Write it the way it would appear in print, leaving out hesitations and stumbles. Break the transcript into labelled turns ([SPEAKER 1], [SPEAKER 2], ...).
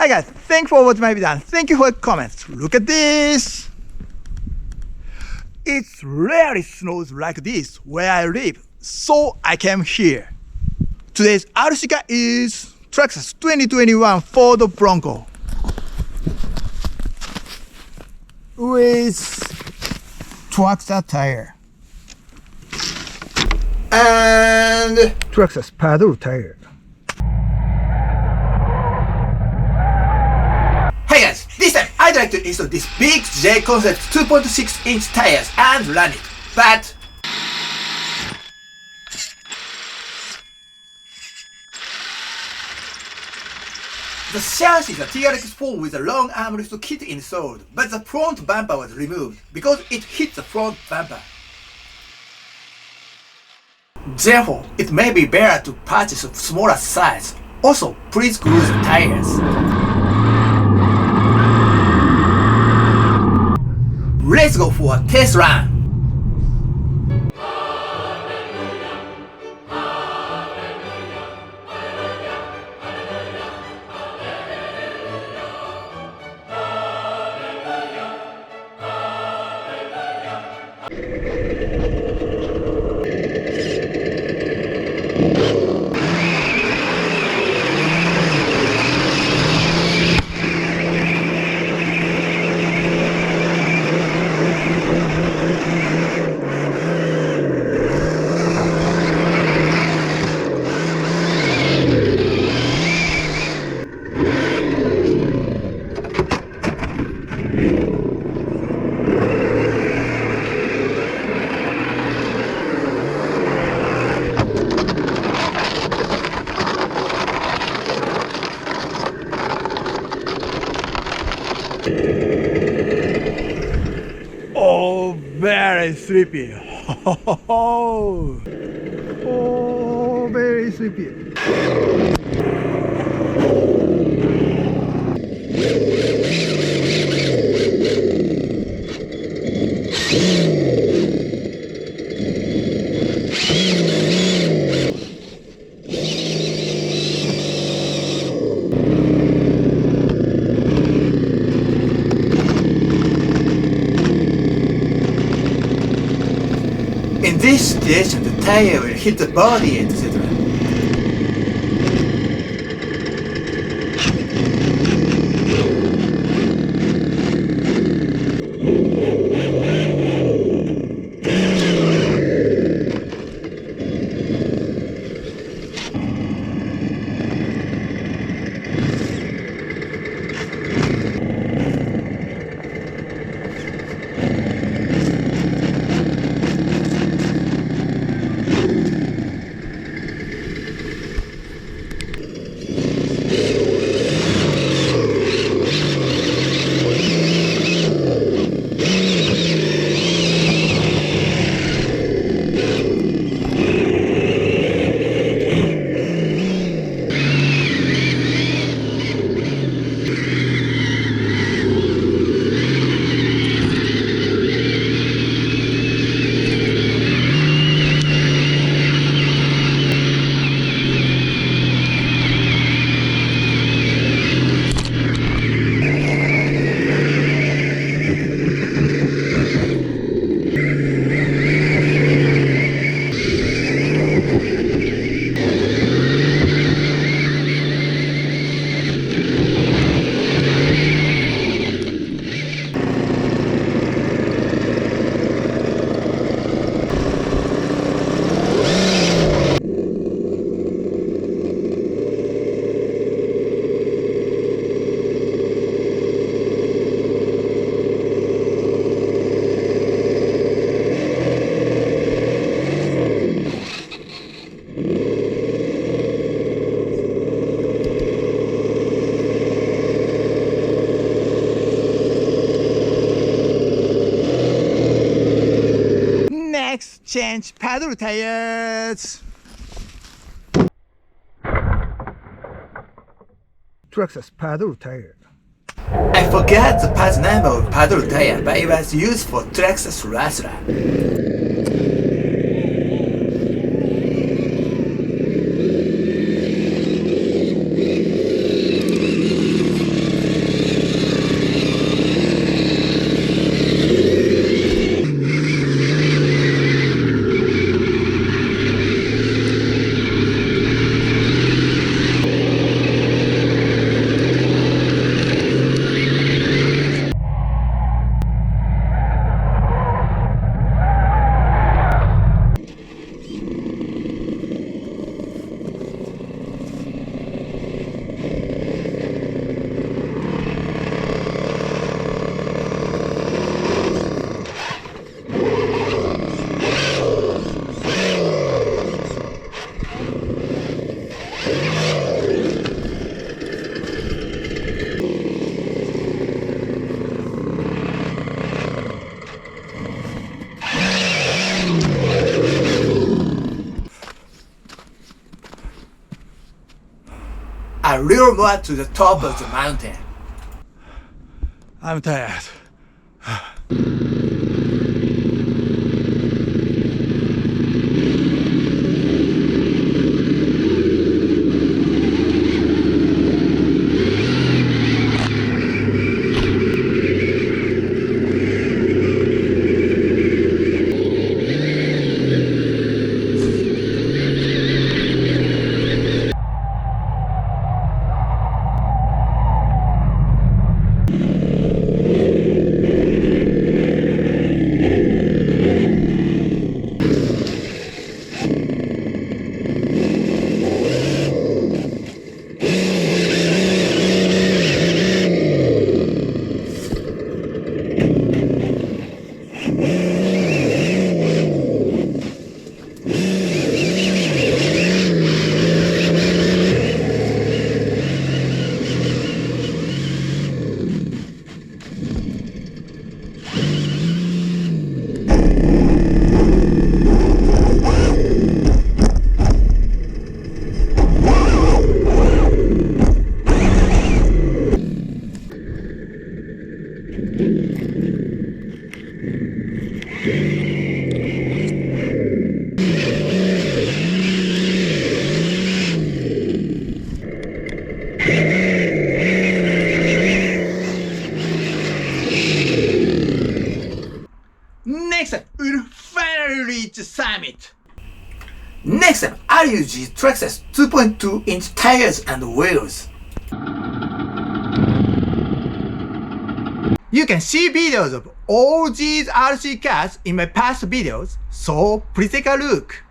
[SPEAKER 1] Hi guys, thanks for watching my video and thank you for your comments. Look at this! It rarely snows like this where I live, so I came here. Today's RC car is Traxxas 2021 Ford Bronco with Traxxas tire and Traxxas paddle tire. Hey guys, this time I'd like to install this big JCONCEPTS 2.6-inch tires and run it, but the chassis is a TRX4 with a long armrest kit installed, but the front bumper was removed because it hit the front bumper. Therefore, it may be better to purchase a smaller size. Also, please glue the tires. Let's go for a test run. Oh, very sleepy. Oh, very sleepy. In this situation, the tire will hit the body, etc. Change paddle tires. Traxxas paddle tire. I forgot the part number of paddle tire, but it was used for Traxxas Rattler. a little more to the top of the mountain. I'm tired. Next time, we'll finally reach the summit. Next time, I'll use Traxxas 2.2-inch tires and wheels. You can see videos of all these RC cars in my past videos, so please take a look.